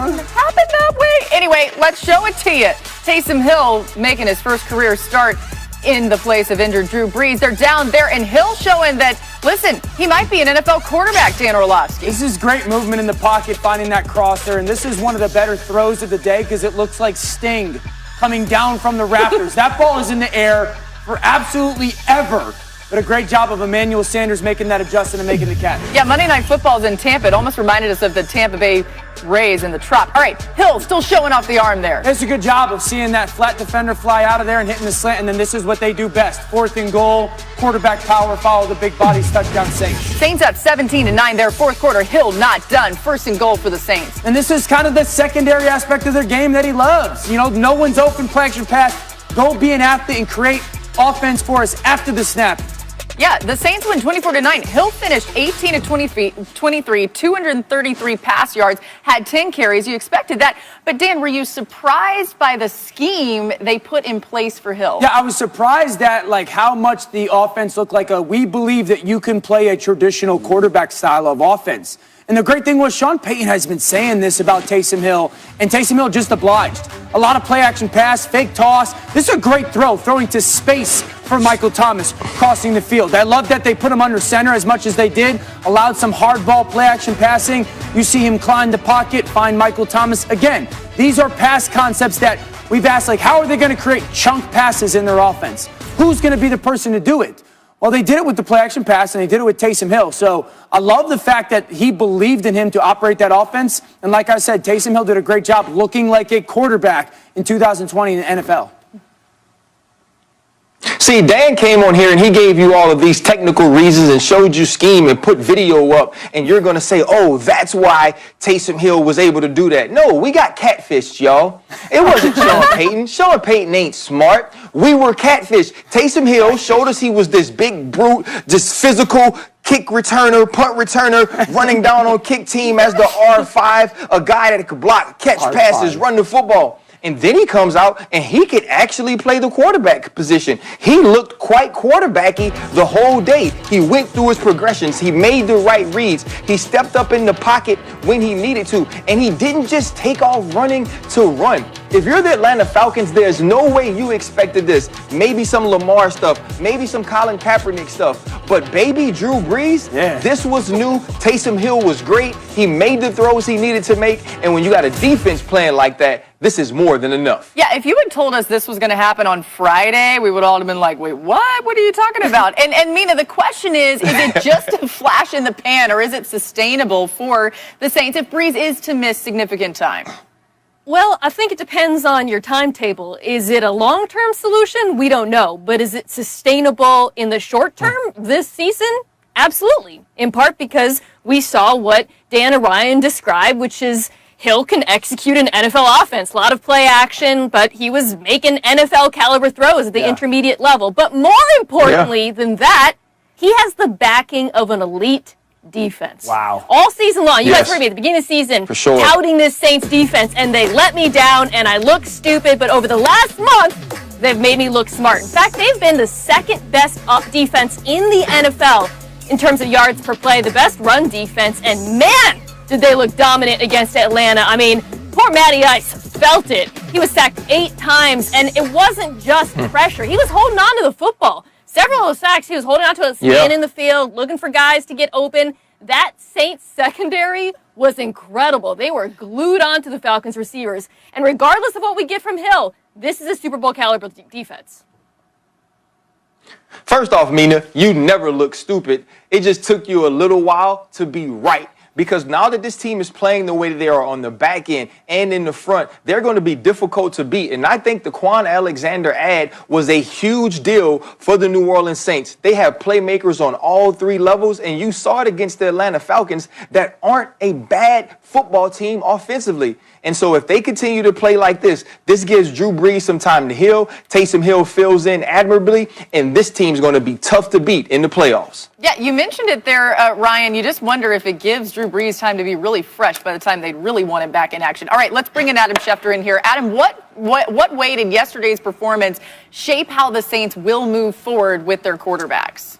doesn't happen that way. Anyway, let's show it to you. Taysom Hill making his first career start in the place of injured Drew Brees. They're down there, and Hill showing that, listen, he might be an NFL quarterback, Dan Orlovsky. This is great movement in the pocket, finding that crosser, and this is one of the better throws of the day because it looks like Sting coming down from the Raptors. That ball is in the air for absolutely ever. But a great job of Emmanuel Sanders making that adjustment and making the catch. Yeah, Monday Night Football's in Tampa. It almost reminded us of the Tampa Bay Rays in the Trop. All right, Hill still showing off the arm there. It's a good job of seeing that flat defender fly out of there and hitting the slant, and then this is what they do best. 4th and goal, quarterback power, follow the big bodies, touchdown Saints. Saints up 17-9 there, 4th quarter. Hill not done. 1st and goal for the Saints. And this is kind of the secondary aspect of their game that he loves. You know, no one's open, play action pass. Go be an athlete and create offense for us after the snap. Yeah, the Saints win 24-9. Hill finished 18 of 23, 233 pass yards, had 10 carries. You expected that. But, Dan, were you surprised by the scheme they put in place for Hill? Yeah, I was surprised at, how much the offense looked like we believe that you can play a traditional quarterback style of offense. And the great thing was Sean Payton has been saying this about Taysom Hill, and Taysom Hill just obliged. A lot of play-action pass, fake toss. This is a great throw, throwing to space for Michael Thomas, crossing the field. I love that they put him under center as much as they did, allowed some hard ball play-action passing. You see him climb the pocket, find Michael Thomas. Again, these are pass concepts that we've asked, how are they going to create chunk passes in their offense? Who's going to be the person to do it? Well, they did it with the play-action pass, and they did it with Taysom Hill. So I love the fact that he believed in him to operate that offense. And like I said, Taysom Hill did a great job looking like a quarterback in 2020 in the NFL. See, Dan came on here and he gave you all of these technical reasons and showed you scheme and put video up, and you're going to say, oh, that's why Taysom Hill was able to do that. No, we got catfished, y'all. It wasn't Sean Payton. Sean Payton ain't smart. We were catfished. Taysom Hill showed us he was this big brute, this physical kick returner, punt returner, running down on kick team as the R5, a guy that could block, catch passes, run the football. And then he comes out and he could actually play the quarterback position. He looked quite quarterbacky the whole day. He went through his progressions. He made the right reads. He stepped up in the pocket when he needed to. And he didn't just take off running to run. If you're the Atlanta Falcons, there's no way you expected this. Maybe some Lamar stuff, maybe some Colin Kaepernick stuff. But baby Drew Brees, this was new. Taysom Hill was great. He made the throws he needed to make. And when you got a defense playing like that, this is more than enough. Yeah, if you had told us this was going to happen on Friday, we would all have been like, wait, what? What are you talking about? And Mina, the question is it just a flash in the pan, or is it sustainable for the Saints if Brees is to miss significant time? Well, I think it depends on your timetable. Is it a long-term solution? We don't know. But is it sustainable in the short term this season? Absolutely. In part because we saw what Dan and Ryan described, which is Hill can execute an NFL offense. A lot of play action, but he was making NFL caliber throws at the intermediate level. But more importantly than that, he has the backing of an elite defense. Wow. All season long. You guys heard me at the beginning of the season touting this Saints defense, and they let me down, and I look stupid. But over the last month, they've made me look smart. In fact, they've been the second best defense in the NFL in terms of yards per play, the best run defense, and man, did they look dominant against Atlanta. I mean, poor Matty Ice felt it. He was sacked 8 times, and it wasn't just pressure. He was holding on to the football. Several of those sacks, he was holding on to it, staying in the field, looking for guys to get open. That Saints secondary was incredible. They were glued onto the Falcons receivers. And regardless of what we get from Hill, this is a Super Bowl caliber defense. First off, Mina, you never look stupid. It just took you a little while to be right. Because now that this team is playing the way that they are on the back end and in the front, they're going to be difficult to beat. And I think the Quan Alexander ad was a huge deal for the New Orleans Saints. They have playmakers on all 3 levels, and you saw it against the Atlanta Falcons that aren't a bad football team offensively. And so if they continue to play like this gives Drew Brees some time to heal. Taysom Hill fills in admirably, and this team's going to be tough to beat in the playoffs. Yeah, you mentioned it there, Ryan. You just wonder if it gives Drew Brees time to be really fresh by the time they really want him back in action. All right, let's bring in Adam Schefter in here. Adam, what way did yesterday's performance shape how the Saints will move forward with their quarterbacks?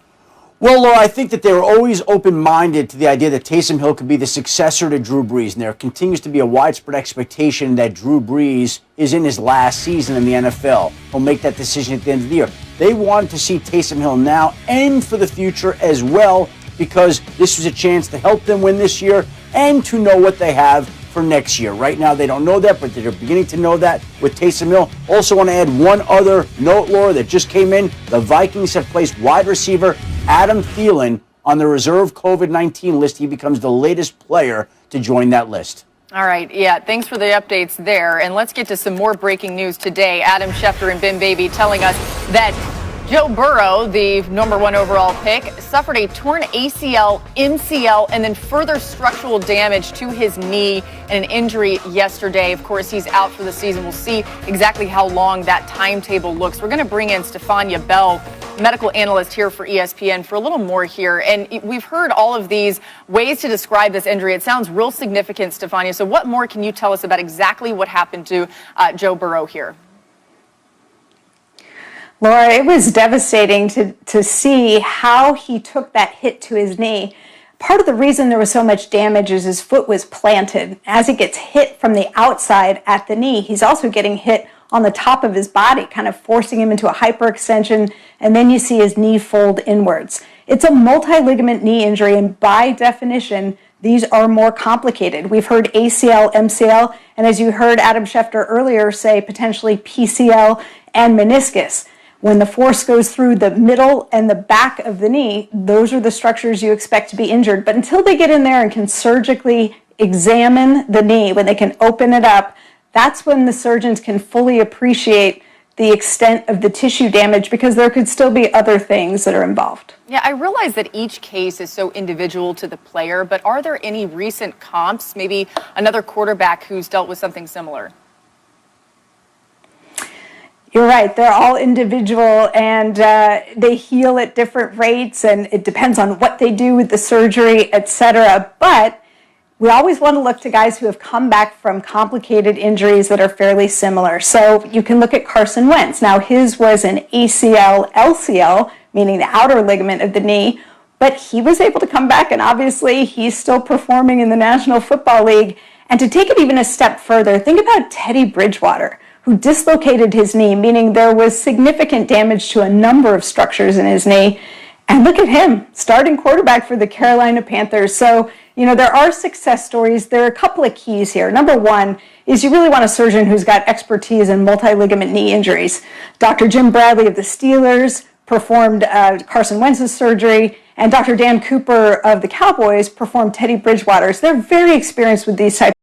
Well, Laura, I think that they were always open-minded to the idea that Taysom Hill could be the successor to Drew Brees, and there continues to be a widespread expectation that Drew Brees is in his last season in the NFL. He'll make that decision at the end of the year. They wanted to see Taysom Hill now and for the future as well, because this was a chance to help them win this year and to know what they have for next year. Right now, they don't know that, but they're beginning to know that with Taysom Hill. Also want to add one other note, Laura, that just came in. The Vikings have placed wide receiver Adam Thielen on the reserve COVID-19 list. He becomes the latest player to join that list. All right. Yeah. Thanks for the updates there. And let's get to some more breaking news today. Adam Schefter and Ben Baby telling us that Joe Burrow, the #1 overall pick, suffered a torn ACL, MCL, and then further structural damage to his knee and an injury yesterday. Of course, he's out for the season. We'll see exactly how long that timetable looks. We're going to bring in Stefania Bell, medical analyst here for ESPN, for a little more here. And we've heard all of these ways to describe this injury. It sounds real significant, Stefania. So what more can you tell us about exactly what happened to Joe Burrow here? Laura, it was devastating to see how he took that hit to his knee. Part of the reason there was so much damage is his foot was planted. As he gets hit from the outside at the knee, he's also getting hit on the top of his body, kind of forcing him into a hyperextension, and then you see his knee fold inwards. It's a multi-ligament knee injury, and by definition, these are more complicated. We've heard ACL, MCL, and as you heard Adam Schefter earlier say, potentially PCL and meniscus. When the force goes through the middle and the back of the knee, those are the structures you expect to be injured. But until they get in there and can surgically examine the knee, when they can open it up, that's when the surgeons can fully appreciate the extent of the tissue damage, because there could still be other things that are involved. Yeah, I realize that each case is so individual to the player, but are there any recent comps, maybe another quarterback who's dealt with something similar? You're right. They're all individual, and they heal at different rates, and it depends on what they do with the surgery, etc. But we always want to look to guys who have come back from complicated injuries that are fairly similar. So you can look at Carson Wentz. Now, his was an ACL, LCL, meaning the outer ligament of the knee, but he was able to come back, and obviously he's still performing in the National Football League. And to take it even a step further, think about Teddy Bridgewater, who dislocated his knee, meaning there was significant damage to a number of structures in his knee. And look at him, starting quarterback for the Carolina Panthers. So, there are success stories. There are a couple of keys here. Number one is you really want a surgeon who's got expertise in multi-ligament knee injuries. Dr. Jim Bradley of the Steelers performed Carson Wentz's surgery, and Dr. Dan Cooper of the Cowboys performed Teddy Bridgewater's. They're very experienced with these types